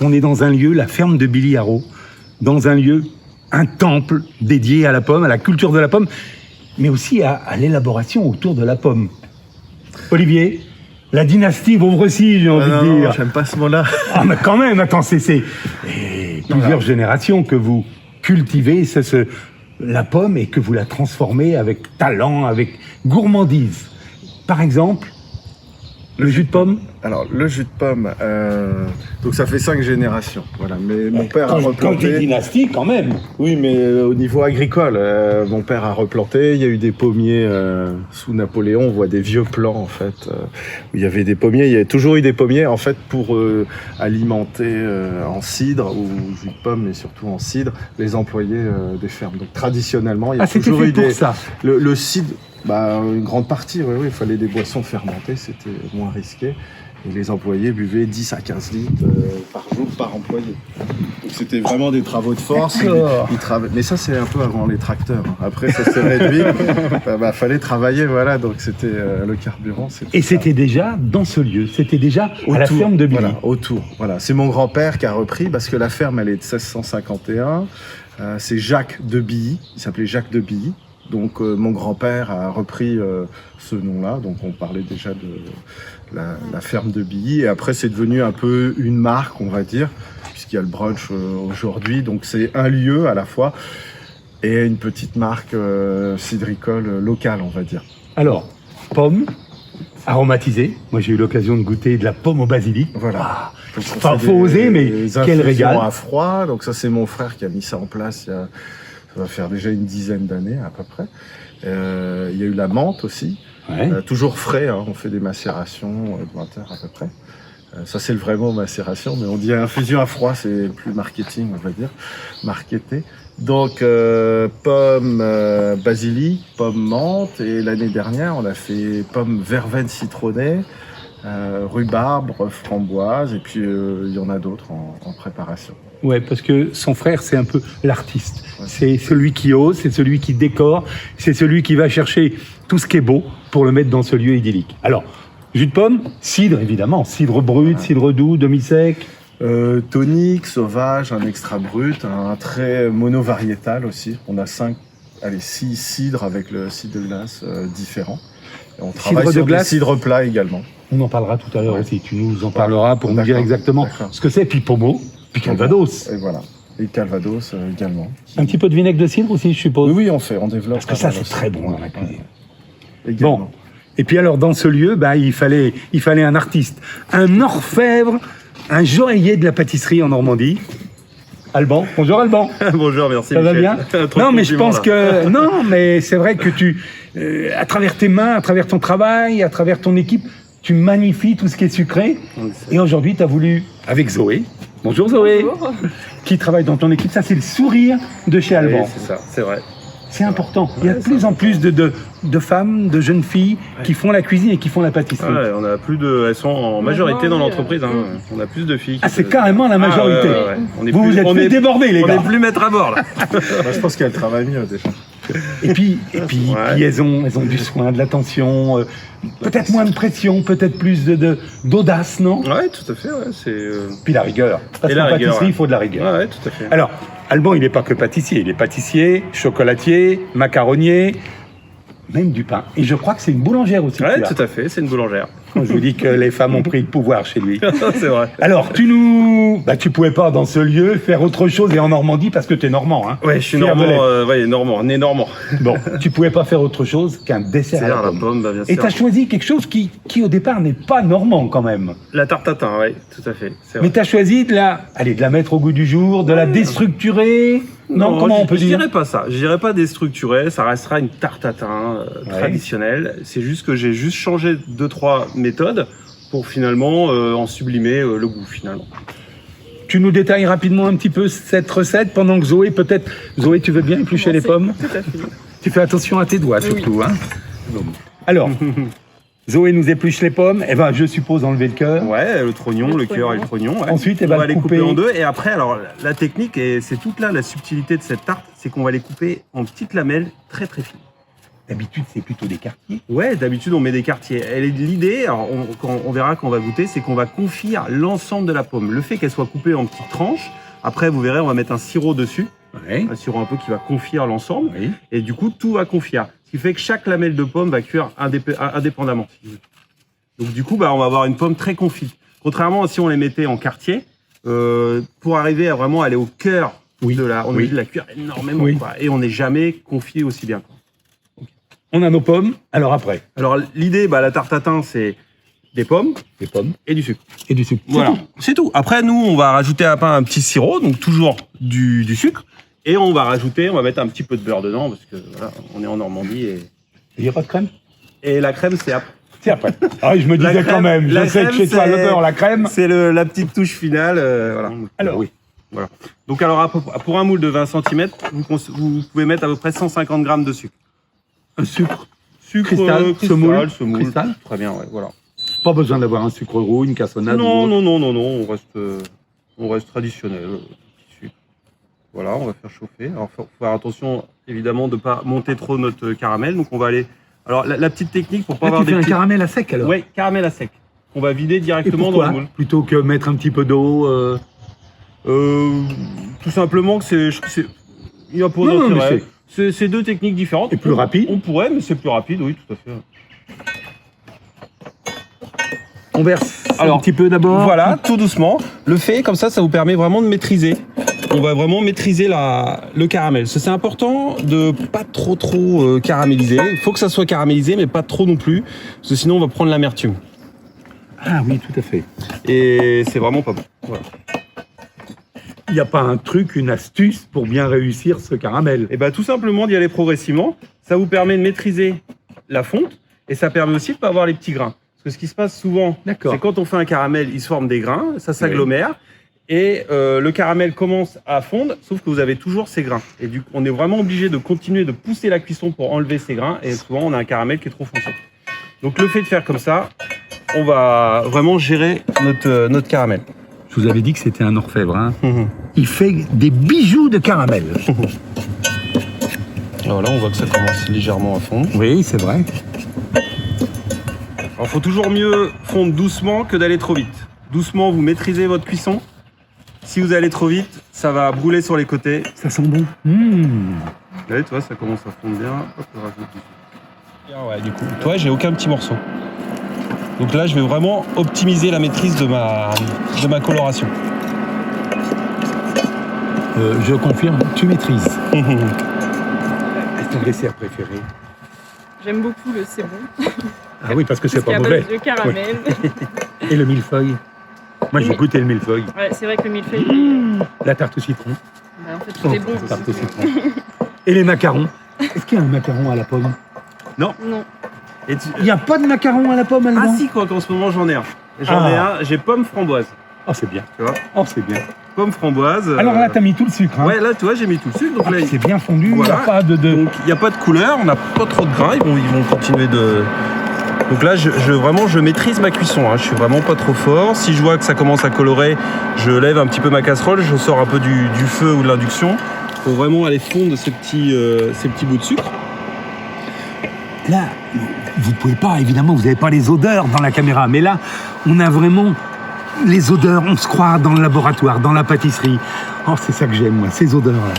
On est dans un lieu, la ferme de Billy Harrow, dans un lieu, un temple dédié à la pomme, à la culture de la pomme, mais aussi à l'élaboration autour de la pomme. Olivier, la dynastie Vauvrecy, j'ai envie de dire. Non, j'aime pas ce mot-là. Ah, mais quand même, attends, c'est plusieurs générations que vous cultivez la pomme et que vous la transformez avec talent, avec gourmandise. Par exemple, le jus de pomme. Alors, le jus de pomme, donc ça fait 5 générations. Voilà. Mais mon père a Quand replanté. tu dis dynastie, quand même. Oui, mais au niveau agricole, mon père a replanté. Il y a eu des pommiers sous Napoléon. On voit des vieux plants, en fait, où il y avait des pommiers. Il y a toujours eu des pommiers, en fait, pour alimenter en cidre, ou jus de pomme, mais surtout en cidre, les employés des fermes. Donc, traditionnellement, il y a C'était toujours fait eu pour des... ça. Le cidre, une grande partie, oui, il fallait des boissons fermentées, c'était moins risqué. Et les employés buvaient 10 à 15 litres par jour par employé. Donc c'était vraiment des travaux de force. Mais ça, c'est un peu avant les tracteurs. Après, ça s'est réduit. Fallait travailler, voilà. Donc c'était le carburant. Et c'était déjà dans ce lieu, c'était déjà à la ferme de Billy. Voilà, autour. Voilà. C'est mon grand-père qui a repris parce que la ferme, elle est de 1651. C'est Jacques de Billy. Il s'appelait Jacques de Billy. Donc mon grand-père a repris ce nom-là, donc on parlait déjà de la ferme de Billy, et après c'est devenu un peu une marque, on va dire, puisqu'il y a le brunch aujourd'hui, donc c'est un lieu à la fois, et une petite marque cidricole locale, on va dire. Alors, pomme, aromatisée, moi j'ai eu l'occasion de goûter de la pomme au basilic. Voilà. Enfin, faut oser, mais quel régal. À froid, donc ça c'est mon frère qui a mis ça en place ça va faire déjà une dizaine d'années à peu près. Il y a eu la menthe aussi, toujours frais, hein, on fait des macérations de 20 heures à peu près. Ça c'est le vrai mot macération, mais on dit infusion à froid, c'est plus marketing on va dire, marketé. Donc pomme basilic, pomme menthe, et l'année dernière on a fait pomme verveine citronnée, rhubarbe, framboise, et puis il y en a d'autres en préparation. Ouais, parce que son frère, c'est un peu l'artiste. Ouais. C'est celui qui ose, c'est celui qui décore, c'est celui qui va chercher tout ce qui est beau pour le mettre dans ce lieu idyllique. Alors, jus de pomme, cidre évidemment, cidre brut, cidre doux, demi-sec. Tonique, sauvage, un extra brut, un très monovariétal aussi. On a 6 cidres avec le cidre de glace différents. Et on travaille sur des cidres plats également. On en parlera tout à l'heure aussi. Tu nous en parleras pour nous dire exactement ce que c'est. Puis pommeau, puis calvados. Et voilà. Et calvados également. Un petit peu de vinaigre de cidre aussi, je suppose. Oui, on développe. Parce que ça, c'est très bon dans la cuisine. Également. Bon. Et puis alors, dans ce lieu, il fallait un artiste, un orfèvre, un joaillier de la pâtisserie en Normandie. Alban. Bonjour Alban. Bonjour, merci. Ça va bien? Non, mais je pense là. que non, mais c'est vrai que tu, à travers tes mains, à travers ton travail, à travers ton équipe, tu magnifies tout ce qui est sucré. Et aujourd'hui, tu as voulu, avec Zoé, bonjour Zoé, bonjour. Qui travaille dans ton équipe, ça c'est le sourire de chez Alban. Oui, c'est ça, c'est vrai. C'est important. Il y a de plus en plus de femmes, de jeunes filles qui font la cuisine et qui font la pâtisserie. Ouais, on a elles sont en majorité dans l'entreprise. Hein. On a plus de filles. C'est carrément la majorité. Ouais. Vous êtes plus débordés, les gars. On n'est plus maître à bord, là. Je pense qu'elles travaillent mieux, déjà. Et puis elles ont du soin, de l'attention, peut-être moins de pression, peut-être plus d'audace, non? Ouais, tout à fait. Ouais, Puis la rigueur. Parce qu'en pâtisserie, il faut de la rigueur. Ouais, tout à fait. Alors, Alban, il n'est pas que pâtissier. Il est pâtissier, chocolatier, macaronnier, même du pain. Et je crois que c'est une boulangère aussi. Ouais, tout à fait, c'est une boulangère. Quand je vous dis que les femmes ont pris le pouvoir chez lui. C'est vrai. Alors, tu pouvais pas dans ce lieu faire autre chose, et en Normandie, parce que tu es normand, hein. Ouais, je suis normand, normand, né normand. Bon, tu pouvais pas faire autre chose qu'un dessert à la pomme. Bien sûr. Et tu as choisi quelque chose qui au départ n'est pas normand quand même. La tarte tatin, oui, tout à fait. Mais tu as choisi de la mettre au goût du jour, de la déstructurer. Non, comment on peut dire? Je dirais pas ça. Je dirais pas déstructuré. Ça restera une tarte tatin traditionnelle. C'est juste que j'ai changé 2-3 méthodes pour finalement en sublimer le goût finalement. Tu nous détailles rapidement un petit peu cette recette pendant que Zoé, Zoé, tu veux bien éplucher les pommes? Tout à fait. Tu fais attention à tes doigts surtout, hein. Alors, Zoé nous épluche les pommes, elle va, je suppose, enlever le cœur. Ouais, le trognon, le cœur et le trognon. Ouais. Ensuite, on va les couper en deux. Et après, alors, la technique, et c'est toute là la subtilité de cette tarte, c'est qu'on va les couper en petites lamelles très très fines. D'habitude, c'est plutôt des quartiers. Ouais, d'habitude, on met des quartiers. L'idée, alors on verra quand on va goûter, c'est qu'on va confire l'ensemble de la pomme. Le fait qu'elle soit coupée en petites tranches, après, vous verrez, on va mettre un sirop dessus. Ouais. Un sirop un peu qui va confire l'ensemble. Oui. Et du coup, tout va confire. Ce qui fait que chaque lamelle de pomme va cuire indépendamment. Donc du coup, on va avoir une pomme très confite. Contrairement à si on les mettait en quartier, pour arriver à vraiment aller au cœur de la... On a de la cuire énormément. Oui. Quoi, et on n'est jamais confit aussi bien. Quoi. On a nos pommes, alors après, Alors l'idée, la tarte tatin, c'est des pommes des pommes et du sucre. et du sucre. Voilà, c'est tout. Après, nous, on va rajouter un petit sirop, donc toujours du sucre. Et on va mettre un petit peu de beurre dedans, parce que voilà, on est en Normandie. Il n'y a pas de crème? Et la crème, c'est après. C'est après. Ah, je me La disais crème- quand même, la je sais que crème, chez toi, le c'est- beurre, la crème. C'est la petite touche finale. Voilà. Alors oui. Voilà. Donc alors, pour un moule de 20 cm, vous pouvez mettre à peu près 150 grammes de sucre. Un sucre. Sucre Cristal, semoule. Cristal. Très bien, ouais, voilà. Pas besoin d'avoir un sucre roux, une cassonade. Non, ou autre. non, on reste traditionnel. Petit sucre. Voilà, on va faire chauffer. Alors, faut faire attention, évidemment, de ne pas monter trop notre caramel. Donc, on va aller... Alors, la petite technique pour pas Là, avoir tu fais des un petits... caramel à sec alors. Oui, caramel à sec. On va vider Et directement dans pourquoi le moule. plutôt que mettre un petit peu d'eau Tout simplement que il y a pas Non, d'intérêt. mais C'est deux techniques différentes. Et plus rapide. On pourrait, mais c'est plus rapide, oui, tout à fait. On verse Alors, un petit peu d'abord. Voilà, tout doucement. Le fait, comme ça vous permet vraiment de maîtriser. On va vraiment maîtriser le caramel. C'est important de pas trop caraméliser. Il faut que ça soit caramélisé, mais pas trop non plus, parce que sinon on va prendre l'amertume. Ah oui, tout à fait. Et c'est vraiment pas bon. Voilà. Il n'y a pas un truc, une astuce pour bien réussir ce caramel. Et tout simplement d'y aller progressivement. Ça vous permet de maîtriser la fonte, et ça permet aussi de pas avoir les petits grains. Parce que ce qui se passe souvent, D'accord. c'est quand on fait un caramel, il se forme des grains, ça s'agglomère, et le caramel commence à fondre, sauf que vous avez toujours ces grains. Et du coup, on est vraiment obligé de continuer de pousser la cuisson pour enlever ces grains, et souvent on a un caramel qui est trop foncé. Donc le fait de faire comme ça, on va vraiment gérer notre caramel. Je vous avais dit que c'était un orfèvre. Hein. Il fait des bijoux de caramel. Alors là, on voit que ça commence légèrement à fondre. Oui, c'est vrai. Alors, il faut toujours mieux fondre doucement que d'aller trop vite. Doucement, vous maîtrisez votre cuisson. Si vous allez trop vite, ça va brûler sur les côtés. Ça sent bon. Vous voyez, tu vois, ça commence à fondre bien. Hop, on rajoute du sucre. Ouais, du coup, toi, j'ai aucun petit morceau. Donc là, je vais vraiment optimiser la maîtrise de ma coloration. Je confirme, tu maîtrises. Est-ce ton dessert préféré? J'aime beaucoup le c'est bon. Ah oui, parce que c'est Parce pas qu'il y a mauvais. base de caramel. Et le millefeuille? Moi, j'ai goûté le millefeuille. Ouais, c'est vrai que le millefeuille, La tarte au citron. en fait, tout est bon. La tarte au citron. Et les macarons. Est-ce qu'il y a un macaron à la pomme? Non. Et Il n'y a pas de macaron à la pomme, Ah si, quoi, qu'en ce moment, j'en ai un. J'en ai un, j'ai pomme framboise. Oh, c'est bien. Tu vois, Oh, c'est bien. pomme framboise. Alors là, t'as mis tout le sucre. Hein. Ouais, là, tu vois, j'ai mis tout le sucre. Donc Ah, là, c'est bien fondu, Voilà. il n'y a pas de... Donc il n'y a pas de couleur, on n'a pas trop de grains, ils vont continuer de... Donc là, je maîtrise ma cuisson, hein. Je suis vraiment pas trop fort. Si je vois que ça commence à colorer, je lève un petit peu ma casserole, je sors un peu du feu ou de l'induction. Faut vraiment aller fondre ces petits bouts de sucre. Là, vous ne pouvez pas, évidemment, vous n'avez pas les odeurs dans la caméra, mais là, on a vraiment les odeurs, on se croit dans le laboratoire, dans la pâtisserie. Oh, c'est ça que j'aime, moi, ces odeurs-là.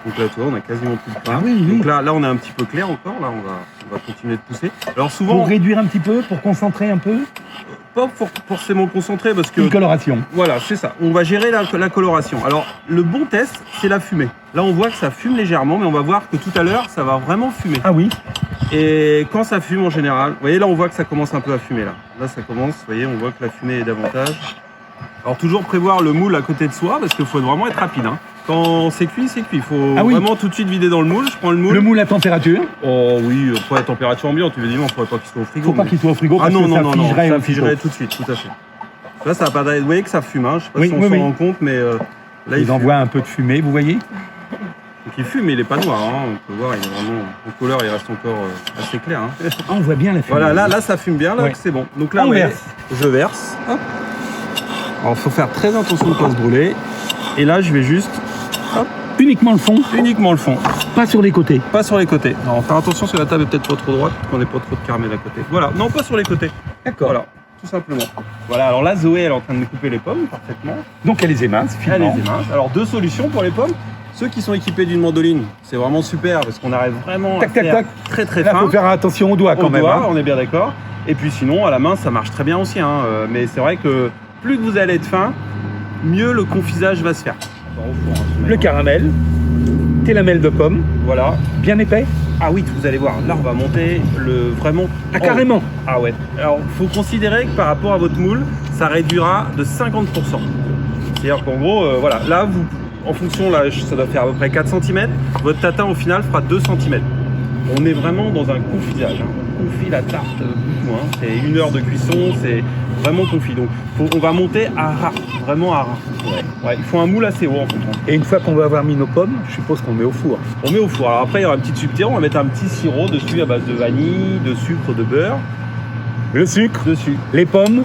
Donc là, tu vois, on a quasiment plus de pain. Ah oui, oui. Donc là, on est un petit peu clair encore. Là, on va continuer de pousser. Alors souvent, Pour réduire un petit peu, pour concentrer un peu, pas forcément concentré parce que une coloration. voilà, c'est ça. On va gérer la coloration. Alors, le bon test, c'est la fumée. Là, on voit que ça fume légèrement, mais on va voir que tout à l'heure, ça va vraiment fumer. Ah oui. Et quand ça fume en général, vous voyez là on voit que ça commence un peu à fumer là. Là ça commence, vous voyez, on voit que la fumée est davantage. Alors toujours prévoir le moule à côté de soi parce qu'il faut vraiment être rapide. Hein. Quand c'est cuit, c'est cuit. Il faut Ah oui. vraiment tout de suite vider dans le moule. Je prends le moule. Le moule à température, Oh oui, pas à température ambiante, évidemment, il ne faudrait pas qu'il soit au frigo. faut pas mais- qu'il soit au frigo Ah parce non, que non, ça non, figerait ça aussitôt. figerait tout de suite, tout à fait. Là ça va pas. Vous voyez que ça fume, hein. Je sais pas Oui, si on oui, s'en oui. rend compte, mais là Il fume. envoie un peu de fumée, vous voyez. Donc il fume, mais il n'est pas noir. Hein. On peut voir, il est vraiment en couleur, il reste encore assez clair. Hein. Ah, on voit bien la fumée. Voilà, là ça fume bien, là Ouais. c'est bon. Donc là, On vous voyez, verse. je verse. Hop. Alors il faut faire très attention de ne pas se brûler. Et là, je vais juste hop, Uniquement le fond, Uniquement le fond, pas sur les côtés. pas sur les côtés. Non, faire attention sur la table est peut-être pas trop droite, qu'on n'ait pas trop de caramel à côté. Voilà, non, pas sur les côtés. D'accord. Voilà, tout simplement. Voilà, alors là, Zoé, elle est en train de me couper les pommes parfaitement. Donc elle les émince, Elle finement. les émince. Alors, deux solutions pour les pommes. Ceux qui sont équipés d'une mandoline, c'est vraiment super parce qu'on arrive vraiment Tac, à tac, faire tac. très très Là, fin. faut faire attention aux doigts quand Au même. doigt, hein. on est bien d'accord. Et puis sinon, à la main, ça marche très bien aussi. Hein. Mais c'est vrai que plus que vous allez être fin, mieux le confisage va se faire. Alors, au four, hein, se Le mettre. caramel, tes lamelles de pommes, Voilà. bien épais. Ah oui, vous allez voir, là on va monter le vraiment. Ah, carrément. Ah ouais. Alors, faut considérer que par rapport à votre moule, ça réduira de 50%. C'est-à-dire qu'en gros, voilà, là, vous, en fonction, là, ça doit faire à peu près 4 cm. Votre tatin, au final, fera 2 cm. On est vraiment dans un confisage. Hein. On confie la tarte beaucoup. Hein. C'est 1 heure de cuisson, c'est vraiment confit. Donc, on va monter à ras, vraiment à ras. Ouais, il faut un moule assez haut en fonction. Et une fois qu'on va avoir mis nos pommes, je suppose qu'on met au four. On met au four. Alors après, il y aura un petit subtil, on va mettre un petit sirop dessus à base de vanille, de sucre, de beurre. Le sucre, Dessus. les pommes,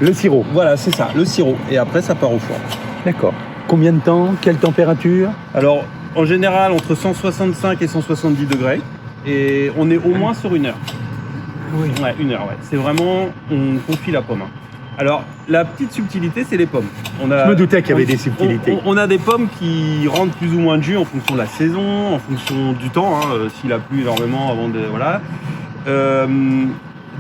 le sirop. Voilà, c'est ça, le sirop. Et après, ça part au four. D'accord. Combien de temps? Quelle température? Alors, en général, entre 165 et 170 degrés. Et on est au moins sur 1 heure. Oui. Ouais, 1 heure, ouais. C'est vraiment, on confie la pomme. Hein. Alors, la petite subtilité, c'est les pommes. On a, Je me doutais qu'il y avait des subtilités. On a des pommes qui rentrent plus ou moins de jus en fonction de la saison, en fonction du temps, hein, s'il a plu énormément avant de... Voilà.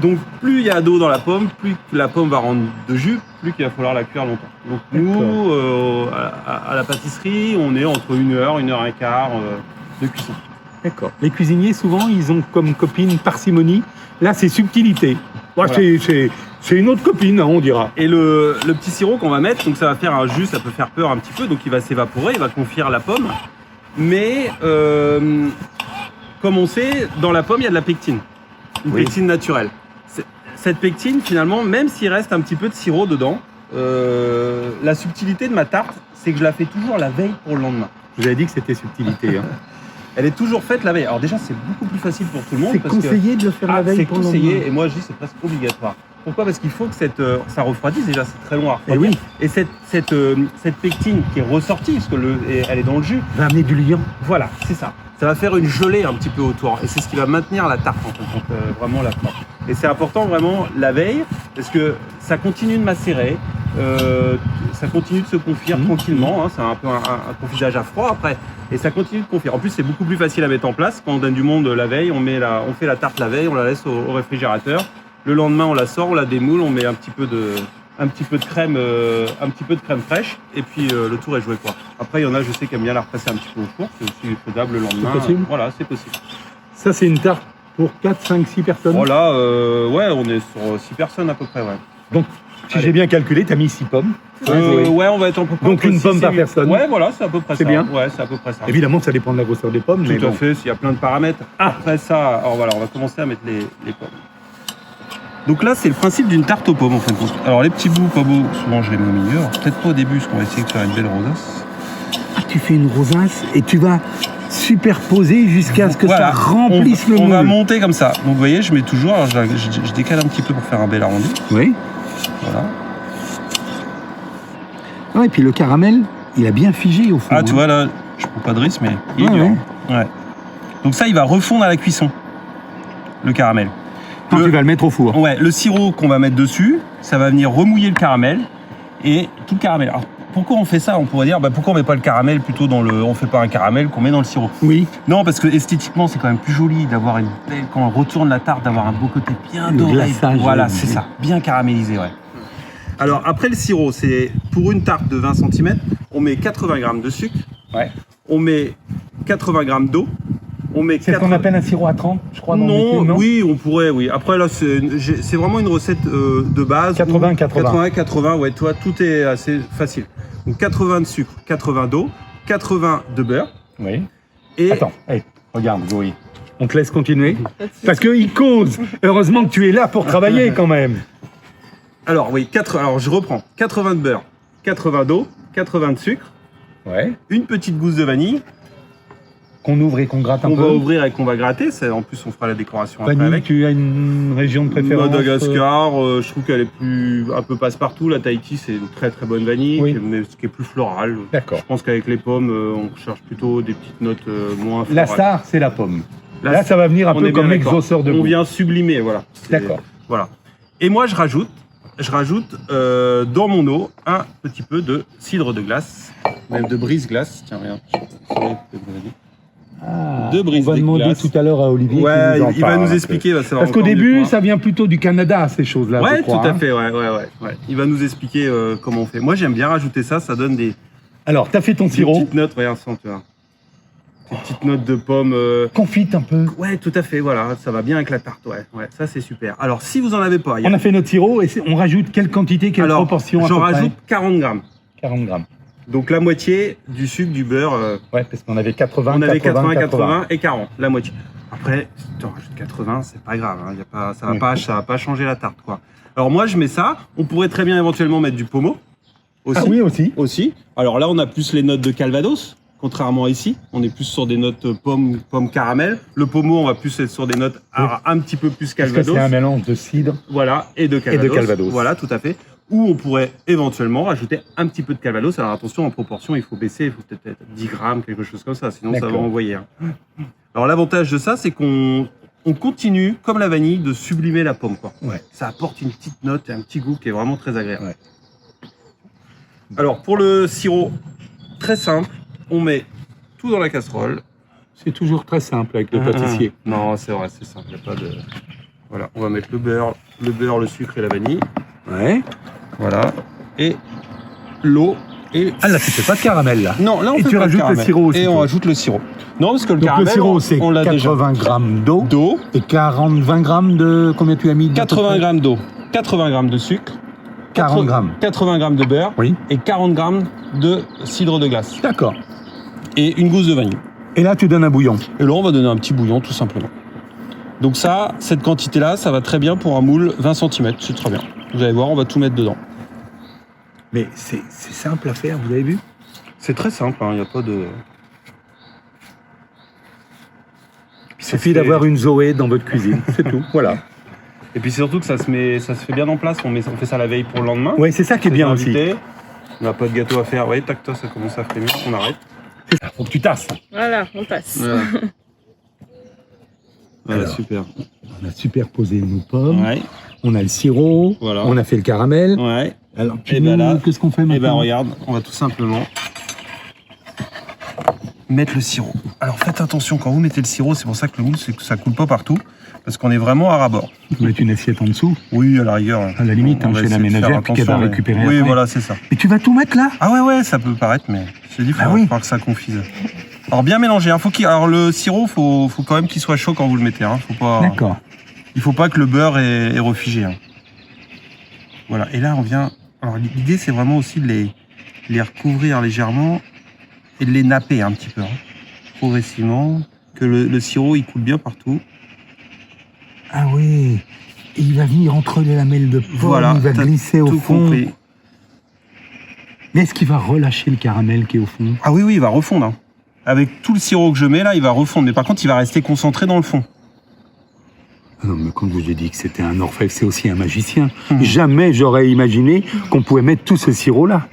Donc, plus il y a d'eau dans la pomme, plus la pomme va rendre de jus, plus qu'il va falloir la cuire longtemps. Donc, nous, à la pâtisserie, on est entre 1 heure, 1 heure et quart de cuisson. D'accord. Les cuisiniers, souvent, ils ont comme copine parcimonie. Là, c'est subtilité. Ouais, Voilà. C'est une autre copine, hein, on dira. Et le petit sirop qu'on va mettre, donc ça va faire un jus, ça peut faire peur un petit peu, donc il va s'évaporer, il va confire la pomme. Mais comme on sait, dans la pomme, il y a de la pectine. Une Oui. pectine naturelle. Cette pectine, finalement, même s'il reste un petit peu de sirop dedans, la subtilité de ma tarte, c'est que je la fais toujours la veille pour le lendemain. Je vous avais dit que c'était subtilité. Hein. Elle est toujours faite la veille. Alors déjà, c'est beaucoup plus facile pour tout le monde. C'est parce que... conseillé de le faire la veille c'est pour le conseillé, lendemain. et moi je dis c'est presque obligatoire. Pourquoi? Parce qu'il faut que ça refroidisse, déjà c'est très long à Eh refroidir. oui, Et cette pectine qui est ressortie, parce que elle est dans le jus, va amener du liant. voilà, c'est ça. Ça va faire une gelée un petit peu autour, et c'est ce qui va maintenir la tarte en fait, donc vraiment la forme. Et c'est important vraiment la veille, parce que ça continue de macérer, ça continue de se confire tranquillement, hein, c'est un peu un confisage à froid après, et ça continue de confire. En plus c'est beaucoup plus facile à mettre en place, quand on donne du monde la veille, on fait la tarte la veille, on la laisse au réfrigérateur, le lendemain on la sort, on la démoule, on met un petit peu de crème fraîche, et puis le tour est joué quoi. Après il y en a, je sais, qui aiment bien la repasser un petit peu au four, c'est aussi faisable le lendemain. C'est possible. Voilà, c'est possible. Ça, c'est une tarte pour 4, 5, 6 personnes. Voilà, ouais, on est sur 6 personnes à peu près, ouais. Donc, si Allez. j'ai bien calculé, tu as mis 6 pommes. Ouais, on va être à peu près Donc, entre une 6 pomme et par 8. personne. Ouais, voilà, c'est à peu près C'est ça. bien. Ouais, c'est à peu près ça. Évidemment, ça dépend de la grosseur des pommes. mais Tout à bon. fait, il y a plein de paramètres. Après ça, alors voilà, on va commencer à mettre les pommes. Donc là, c'est le principe d'une tarte aux pommes en fin de compte. Alors les petits bouts pas beaux, souvent je les mets au milieu. Alors, peut-être pas au début, parce qu'on va essayer de faire une belle rosace. Ah, tu fais une rosace et tu vas superposer jusqu'à ce que Voilà. ça remplisse le On va moule. monter comme ça. Donc vous voyez, je mets toujours, alors je décale un petit peu pour faire un bel arrondi. Oui. Voilà. Ah, et puis le caramel, il a bien figé au fond. Ah, tu vois là, je prends pas de risque, mais il est Ouais, dur. ouais. Ouais. Donc ça, il va refondre à la cuisson, le caramel. Quand tu vas le mettre au four. Ouais, le sirop qu'on va mettre dessus, ça va venir remouiller le caramel et tout le caramel. Alors, pourquoi on fait ça? On pourrait dire, pourquoi on met pas le caramel plutôt dans le... On fait pas un caramel qu'on met dans le sirop? Oui. Non, parce que esthétiquement, c'est quand même plus joli d'avoir une belle... Quand on retourne la tarte, d'avoir un beau côté bien Le doré. glaçage, Voilà, oui. c'est ça. Bien caramélisé, ouais. Alors, après le sirop, c'est pour une tarte de 20 cm, on met 80 g de sucre. Ouais. On met 80 g d'eau. On met C'est ce qu'on appelle un sirop à 30, je crois, dans le non, métier, non? oui, on pourrait, oui. Après, là, c'est vraiment une recette de base. 80, 80, 80, ouais, toi, tout est assez facile. Donc, 80 de sucre, 80 d'eau, 80 de beurre. Oui. Et Attends, hey, regarde, Zoé. On te laisse continuer. Pas de souci. Parce qu'il cause. Heureusement que tu es là pour travailler quand même. alors, oui, alors je reprends. 80 de beurre, 80 d'eau, 80 de sucre, Ouais. une petite gousse de vanille, qu'on ouvre et qu'on gratte un On peu. va ouvrir et qu'on va gratter. En plus, on fera la décoration après Fanny, avec. tu as une région de préférence? Madagascar, je trouve qu'elle est un peu passe-partout. La Tahiti, c'est une très très bonne vanille, Oui. mais ce qui est plus floral. D'accord. Je pense qu'avec les pommes, on cherche plutôt des petites notes moins La florales. star, c'est la pomme. Là, Là, ça va venir un on peu est bien comme d'accord. l'exhausteur de On goût. vient sublimer, voilà. D'accord. Voilà. Et moi, je rajoute dans mon eau un petit peu de cidre de glace, même de brise-glace. Tiens, regarde. Ah, De brise on va de demander glace. tout à l'heure à Olivier. Ouais, qui nous en il va parle nous un peu. expliquer. Ça va Parce qu'au encore mieux que début, moi. ça vient plutôt du Canada, ces choses-là. Ouais, je crois, tout à hein. fait, ouais. Il va nous expliquer comment on fait. Moi, j'aime bien rajouter ça donne des Alors, tu as fait ton sirop, petites notes, regarde ça, tu vois. Des petites notes de pommes. confite un peu. Ouais, tout à fait, voilà, ça va bien avec la tarte, ouais, ça c'est super. Alors, si vous en avez pas, On a fait notre sirop et on rajoute quelle quantité, quelle alors, proportion à j'en peu près rajoute 40 grammes. 40 grammes. Donc la moitié du sucre, du beurre, Ouais, parce qu'on avait 80, on avait 80, 80 et 40, la moitié. Après, si tu en rajoutes 80, c'est pas grave, hein, ça va pas changer la tarte, quoi. Alors moi, je mets ça, on pourrait très bien éventuellement mettre du pommeau aussi. Ah oui, aussi. Alors là, on a plus les notes de Calvados, contrairement à ici. On est plus sur des notes pomme caramel. Le pommeau, on va plus être sur des notes un petit peu plus Parce que Calvados. c'est un mélange de cidre. Voilà, et de Calvados. Calvados. Voilà, tout à fait. Ou on pourrait éventuellement rajouter un petit peu de Calvados. Alors attention, en proportion, il faut baisser, il faut peut-être 10 grammes, quelque chose comme ça, sinon ça va D'accord. envoyer. Hein. Alors l'avantage de ça, c'est qu'on continue, comme la vanille, de sublimer la pomme, quoi. Ouais. Ça apporte une petite note et un petit goût qui est vraiment très agréable. Ouais. Alors pour le sirop, très simple, on met tout dans la casserole. C'est toujours très simple avec le pâtissier. Non, c'est vrai, c'est simple. Y a pas de... Voilà, on va mettre le beurre, le sucre et la vanille. Ouais. Voilà. Et l'eau. Et... Ah là, tu fais pas de caramel là. Non, là on Et fait tu pas de rajoutes le caramel. sirop aussi, Et on toi. rajoute le sirop. Non, parce que le Donc caramel, le sirop, c'est on l'a déjà. 80 grammes d'eau D'eau, et 20 grammes de... Combien tu as mis? 80 grammes d'eau, 80 grammes de sucre, 40 grammes. 80 grammes de beurre Oui. et 40 grammes de cidre de glace. D'accord. Et une gousse de vanille. Et là, tu donnes un bouillon. Et là, on va donner un petit bouillon, tout simplement. Donc ça, cette quantité-là, ça va très bien pour un moule 20 cm, c'est très bien. Vous allez voir, on va tout mettre dedans. Mais c'est simple à faire, vous avez vu? C'est très simple, il n'y a pas de... Il suffit d'avoir une Zoé dans votre cuisine, c'est tout. Voilà. Et puis surtout que ça se fait bien en place, on fait ça la veille pour le lendemain. Ouais, c'est ça qui est bien aussi. Invité. On n'a pas de gâteau à faire, ouais, tac, ça commence à frémir, on arrête. C'est ça, faut que tu tasses. Voilà, on passe. Voilà, Alors. super. On a superposé nos pommes, Ouais, on a le sirop, Voilà. on a fait le caramel. ouais. Alors, Et ben là, qu'est-ce qu'on fait Et ben maintenant? regarde, on va tout simplement mettre le sirop. Alors faites attention, quand vous mettez le sirop, c'est pour ça que le moule, c'est que ça coule pas partout, parce qu'on est vraiment à ras-bord. On peut mettre une assiette en dessous, Oui, à la rigueur. à la limite, on hein, va chez la essayer de ménagère, faire puis qu'elle va attention, mais- récupérer Oui, après. voilà, c'est ça. Et tu vas tout mettre là? Ah ouais, ça peut paraître, mais je te dis, il Ah oui. que ça confise. Alors bien mélanger, hein. Alors le sirop, faut quand même qu'il soit chaud quand vous le mettez. Hein. D'accord. Il faut pas que le beurre est refigé. Hein. Voilà, et là on vient... Alors l'idée c'est vraiment aussi de les recouvrir légèrement et de les napper un petit peu. Hein. Progressivement, que le sirop il coule bien partout. Ah oui. Et il va venir entre les lamelles de pomme, Voilà, il va t'as glisser au Tout fond. compris. Mais est-ce qu'il va relâcher le caramel qui est au fond? Ah oui, il va refondre. Hein. Avec tout le sirop que je mets là, il va refondre. Mais par contre, il va rester concentré dans le fond. Ah non, mais quand je vous ai dit que c'était un orfèvre, c'est aussi un magicien. Mhm. Jamais j'aurais imaginé qu'on pouvait mettre tout ce sirop-là.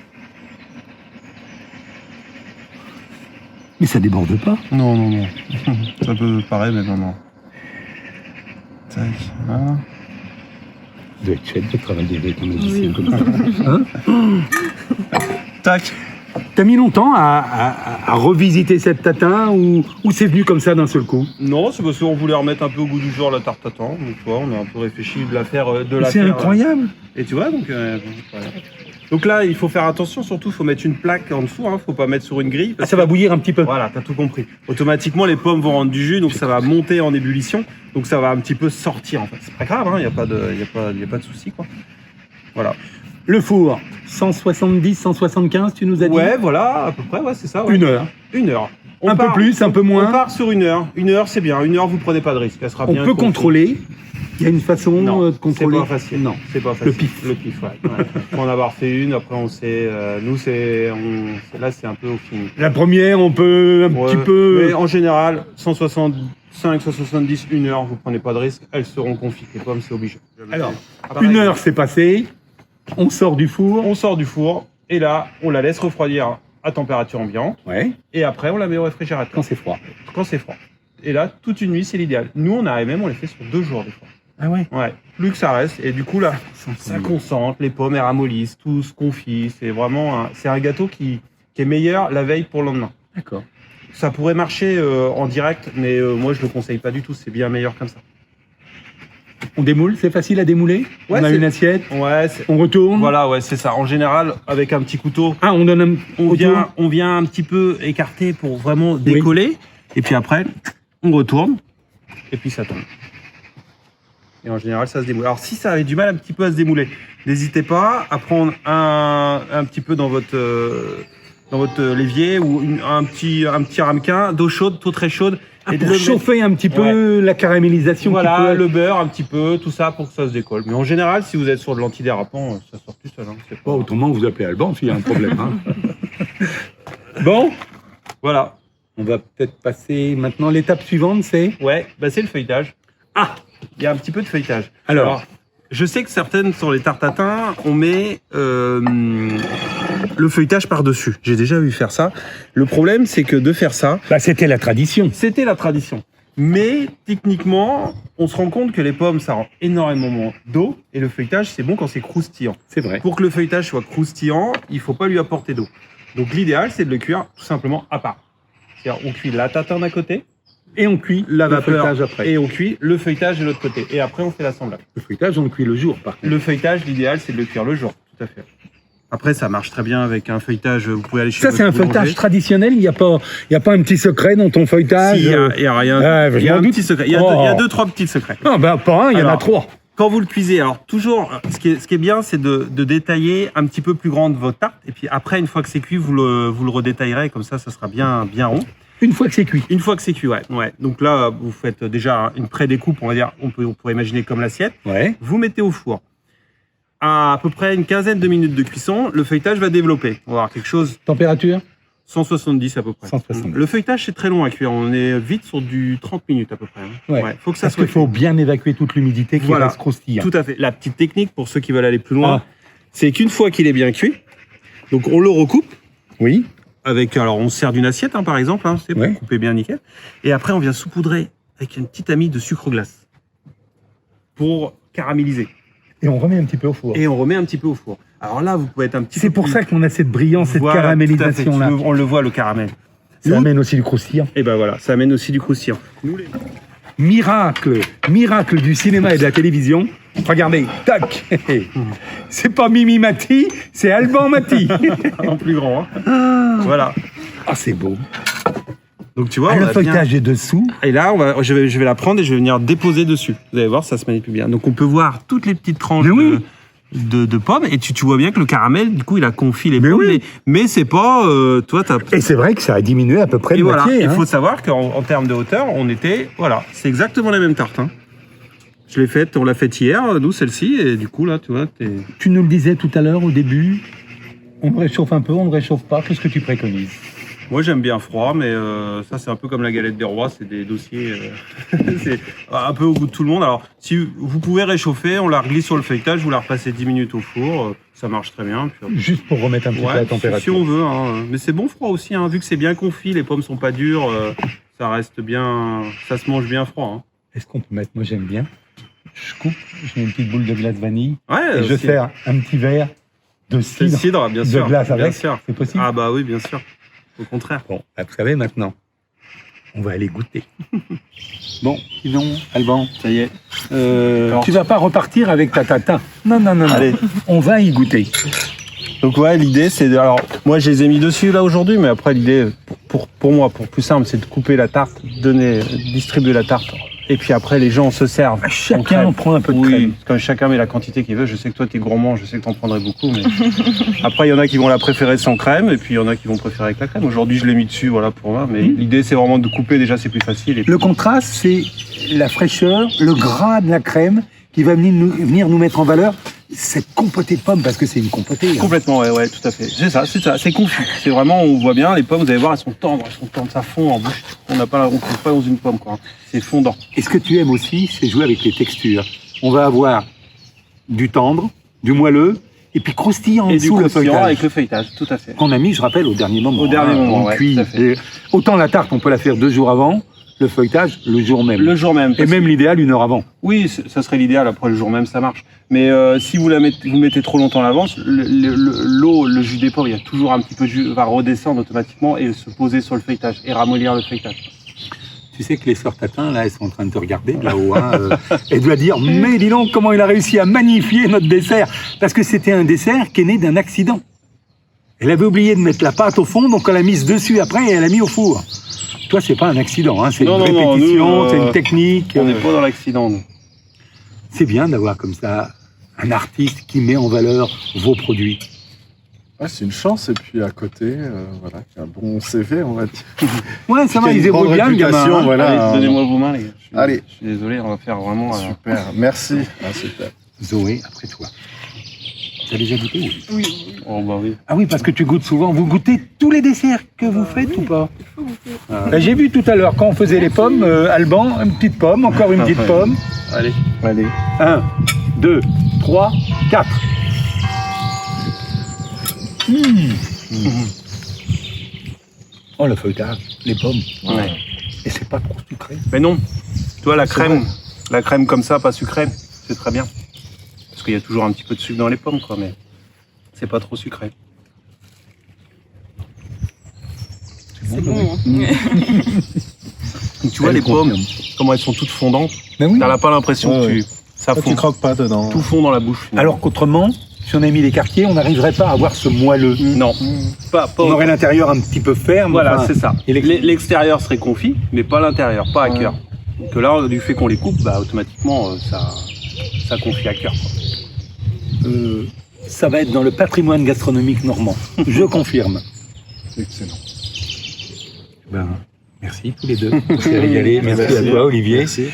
Mais ça déborde pas. Non, non, non. Ça peut paraître, mais non, non. Tac, voilà. Ça doit être chouette de travailler avec un magicien Oui. comme ça. Hein? Tac. T'as mis longtemps à revisiter cette tatin ou c'est venu comme ça d'un seul coup? Non, c'est parce qu'on voulait remettre un peu au goût du jour la tarte tatin. Donc, tu vois, on a un peu réfléchi de la faire. C'est incroyable. Et tu vois, donc. Voilà. Donc là, il faut faire attention, surtout, il faut mettre une plaque en dessous. Hein, faut pas mettre sur une grille. Ah, ça va bouillir un petit peu. Voilà, t'as tout compris. Automatiquement, les pommes vont rendre du jus, donc ça va monter en ébullition. Donc ça va un petit peu sortir, en fait. C'est pas grave, il n'y a pas de souci, quoi. Voilà. Le four, 170, 175, tu nous as dit? Ouais, voilà, à peu près, ouais, c'est ça. Ouais. 1 heure. 1 heure. Un peu plus, un peu On moins. part sur 1 heure. 1 heure, c'est bien. 1 heure, vous prenez pas de risque. Elle sera On bien peut confite. contrôler. Il y a une façon Non, de contrôler. c'est pas facile. Non. C'est pas facile. Le pif. Le pif, ouais. Faut en avoir fait une, après on sait. Nous, là, c'est un peu au fini. La première, on peut un petit peu. Mais en général, 165, 170, 1 heure, vous prenez pas de risque, elles seront confites. Les pommes, c'est obligé. Alors, Pareil, 1 heure c'est passé, on sort du four. on sort du four et là, on la laisse refroidir à température ambiante Ouais, et après, on la met au réfrigérateur quand c'est froid. quand c'est froid. Et là, toute une nuit, c'est l'idéal. Nous, on arrive même, on les fait sur 2 jours des fois. Ah ouais. Ouais, plus que ça reste. Et du coup, là, ça concentre, les pommes, elles ramollissent, tout se confie. C'est vraiment c'est un gâteau qui est meilleur la veille pour le lendemain. D'accord. Ça pourrait marcher en direct, mais moi, je le conseille pas du tout. C'est bien meilleur comme ça. On démoule, c'est facile à démouler. Ouais, on a c'est- une assiette, Ouais, on retourne. voilà, ouais, c'est ça. En général, avec un petit couteau, Ah, on donne un. on autour. vient un petit peu écarter pour vraiment décoller. Et puis après, on retourne. Et puis ça tombe. Et en général, ça se démoule. Alors, si ça avait du mal un petit peu à se démouler, n'hésitez pas à prendre un petit peu dans votre l'évier ou un petit ramequin d'eau chaude, tout très chaude. Ah, et de pour le mettre- chauffer un petit peu la caramélisation. Voilà, qui peut- le beurre un petit peu, tout ça pour que ça se décolle. Mais en général, si vous êtes sur de l'antidérapant, ça sort tout seul. Hein. C'est pas... Oh, autrement, vous appelez Alban s'il y a un problème. Hein. Bon, Voilà. on va peut-être passer maintenant. L'étape suivante, c'est. Ouais, bah c'est le feuilletage. Ah, Il y a un petit peu de feuilletage. alors, Je sais que certaines, sur les tartes tatin, on met le feuilletage par-dessus. J'ai déjà vu faire ça. Le problème, c'est que de faire ça, bah, c'était la tradition. c'était la tradition. Mais techniquement, on se rend compte que les pommes, ça rend énormément d'eau. Et le feuilletage, c'est bon quand c'est croustillant. C'est vrai. Pour que le feuilletage soit croustillant, il ne faut pas lui apporter d'eau. Donc l'idéal, c'est de le cuire tout simplement à part. C'est-à-dire, on cuit la tatin d'un côté, Et on cuit la le vapeur, feuilletage après. et on cuit le feuilletage de l'autre côté. Et après, on fait l'assemblage. Le feuilletage, on le cuit le jour, par contre. Le feuilletage, l'idéal, c'est de le cuire le jour, tout à fait. Après, ça marche très bien avec un feuilletage. Vous pouvez aller chez Ça, c'est un votre boulanger. feuilletage traditionnel. Il n'y a pas un petit secret dans ton feuilletage. Si, il y a rien. Ah, Il y je a m'en un doute. petit secret. Il y a Oh. deux, trois petits secrets. Non, bah, pas un, il y en a Alors, 3. Quand vous le cuisez, alors toujours, ce qui est bien, c'est de détailler un petit peu plus grande votre tarte. Et puis après, une fois que c'est cuit, vous le redétaillerez. Comme ça sera bien rond. Une fois que c'est cuit. Une fois que c'est cuit, ouais. Donc là, vous faites déjà une pré-découpe, on va dire. On pourrait imaginer comme l'assiette. Ouais. Vous mettez au four. À peu près une quinzaine de minutes de cuisson, le feuilletage va développer. On va avoir quelque chose Température 170 à peu près. 170. Le feuilletage, c'est très long à cuire. On est vite sur du 30 minutes à peu près. Hein. Ouais. Faut que ça Parce soit qu'il faut bien évacuer toute l'humidité qui Voilà. reste croustillante. Tout à fait. La petite technique pour ceux qui veulent aller plus loin, Ah. c'est qu'une fois qu'il est bien cuit, donc on le recoupe Oui. avec, alors on se sert d'une assiette hein, par exemple, hein, c'est pour Ouais. couper bien nickel. Et après on vient saupoudrer avec une petite amie de sucre glace pour caraméliser. Et on remet un petit peu au four. Et on remet un petit peu au four. Alors là, vous pouvez être un petit C'est peu pour plus- ça qu'on a cette brillance, cette Voilà, caramélisation-là. tout à fait. On le voit le caramel. Ça Nous- amène aussi du croustillant. Et ben voilà, ça amène aussi du croustillant. Nous, les- Miracle du cinéma et de la télévision. Regardez, tac. C'est pas Mimi Mati, c'est Alban Mati. en plus grand. Hein. Voilà. Ah, c'est beau. Donc tu vois, Ah, on le a bien- feuilletage est dessous. Et là, je vais la prendre et je vais venir déposer dessus. Vous allez voir, ça se manipule bien. Donc on peut voir toutes les petites tranches Mais oui. de pommes et tu vois bien que le caramel, du coup, il a confit les Mais pommes. oui. Mais c'est pas, toi, t'as. Et c'est vrai que ça a diminué à peu près Et de voilà. moitié. Il hein. faut savoir qu'en termes de hauteur, on était, voilà, c'est exactement la même tarte. Hein. Je l'ai faite, on l'a faite hier, nous celle-ci, et du coup là, tu vois, Tu nous le disais tout à l'heure au début. On le réchauffe un peu, on ne le réchauffe pas. Qu'est-ce que tu préconises? Moi j'aime bien froid, mais ça c'est un peu comme la galette des rois, c'est des dossiers, c'est un peu au goût de tout le monde. Alors si vous pouvez réchauffer, on la glisse sur le feuilletage, vous la repassez 10 minutes au four, ça marche très bien. Puis, Juste pour remettre un petit peu la si température. on veut, hein. Mais c'est bon froid aussi, hein. Vu que c'est bien confit, les pommes sont pas dures, ça reste bien, ça se mange bien froid. Hein. Est-ce qu'on peut mettre? Moi j'aime bien. Je coupe, je mets une petite boule de glace vanille Ouais, et je aussi. sers un petit verre de C'est le cidre, cidre, bien de sûr. glace bien avec. sûr. C'est possible? Ah bah oui, bien sûr. Au contraire. Bon, vous savez maintenant, on va aller goûter. Bon, sinon, Alban, Ça y est. tu vas pas repartir avec ta tatin. Non, non, non, non. Allez. On va y goûter. Donc ouais, l'idée c'est de... Alors, moi je les ai mis dessus là aujourd'hui, mais après l'idée, pour moi, pour plus simple, c'est de couper la tarte, distribuer la tarte Et puis après, les gens se servent. en Chacun crème. en prend un peu de Oui, crème. quand chacun met la quantité qu'il veut. Je sais que toi, t'es gourmand, je sais que t'en prendrais beaucoup. Mais... après, il y en a qui vont la préférer sans crème, et puis il y en a qui vont préférer avec la crème. Aujourd'hui, je l'ai mis dessus, voilà, pour moi. Mais l'idée, c'est vraiment de couper, déjà, c'est plus facile. Et puis... Le contraste, c'est la fraîcheur, le gras de la crème qui va venir nous mettre en valeur cette compotée de pommes, parce que c'est une compotée. Hein. Complètement, ouais, tout à fait. C'est ça, c'est confus. C'est vraiment, on voit bien, les pommes, vous allez voir, elles sont tendres, ça fond en bouche. On ne trouve pas dans une pomme, quoi. C'est fondant. Et ce que tu aimes aussi, c'est jouer avec les textures. On va avoir du tendre, du moelleux, et puis croustillant en Et du dessous le croustillant feuilletage. avec le feuilletage, tout à fait. Qu'on a mis, je rappelle, au dernier moment. Au dernier moment, on ouais, cuit. tout à fait. Et autant la tarte, on peut la faire 2 jours avant, le feuilletage, le jour même. Le jour même. Et même l'idéal, 1 heure avant. Oui, ça serait l'idéal. Après, le jour même, ça marche. Mais si vous mettez trop longtemps à l'avance, le jus des pommes, il y a toujours un petit peu de jus, va redescendre automatiquement et se poser sur le feuilletage et ramollir le feuilletage. Tu sais que les sœurs Tatin, là, elles sont en train de te regarder de là-haut. Hein, et doivent dire, mais dis donc, comment il a réussi à magnifier notre dessert. Parce que c'était un dessert qui est né d'un accident. Elle avait oublié de mettre la pâte au fond, donc elle l'a mise dessus après et elle l'a mis au four. Toi, c'est pas un accident, hein, c'est une répétition, nous, c'est une technique. On n'est pas dans l'accident, nous. C'est bien d'avoir comme ça un artiste qui met en valeur vos produits. Ouais, c'est une chance, et puis à côté, voilà, qui a un bon CV, on va dire. Ouais, ça va, Qui a ils une grande débrouillent bien, le gamin. réputation, Hein. voilà. Allez, donnez-moi vos mains, les gars. Allez. Je suis désolé, on va faire vraiment... Super, merci. Ah, super. Zoé, après toi. T'as déjà goûté oui. Oui. Oh, bah oui. Ah oui, parce que tu goûtes souvent. Vous goûtez tous les desserts que vous faites ou pas? Il faut goûter. Ben, j'ai vu tout à l'heure, quand on faisait les pommes, Alban, une petite pomme, encore une petite pomme. Allez. Allez. 1, 2, 3, 4. Oh, le feuilletage, les pommes. Ouais. Et c'est pas trop sucré. Mais non. Toi, la C'est crème, vrai. la crème comme ça, pas sucrée, c'est très bien. Parce qu'il y a toujours un petit peu de sucre dans les pommes, quoi, mais c'est pas trop sucré. C'est bon. Hein. Donc, tu vois, Elle les pommes, confirme. comment elles sont toutes fondantes, Mais oui. t'as pas l'impression Ouais, que ça Tu fond. croques pas dedans. Tout fond dans la bouche. finalement. Alors qu'autrement, si on avait mis les quartiers, on n'arriverait pas à avoir ce moelleux. Non, pas On aurait l'intérieur un petit peu ferme. Voilà, enfin, c'est ça. et L'extérieur serait confit, mais pas l'intérieur, pas à cœur. Donc là, du fait qu'on les coupe, bah, automatiquement, ça confie à cœur. Quoi. ça va être dans le patrimoine gastronomique normand. Je confirme. C'est excellent. Ben, merci tous les deux. On s'est régalé. Merci à toi, Olivier. Merci.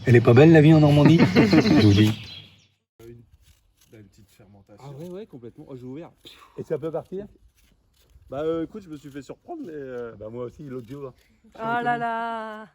Elle est pas belle la vie en Normandie? Je vous dis. Une petite fermentation. ouais, complètement. Oh, j'ai ouvert. Et ça peut partir? Bah écoute, je me suis fait surprendre, mais... Bah moi aussi, l'autre jour. Oh là là.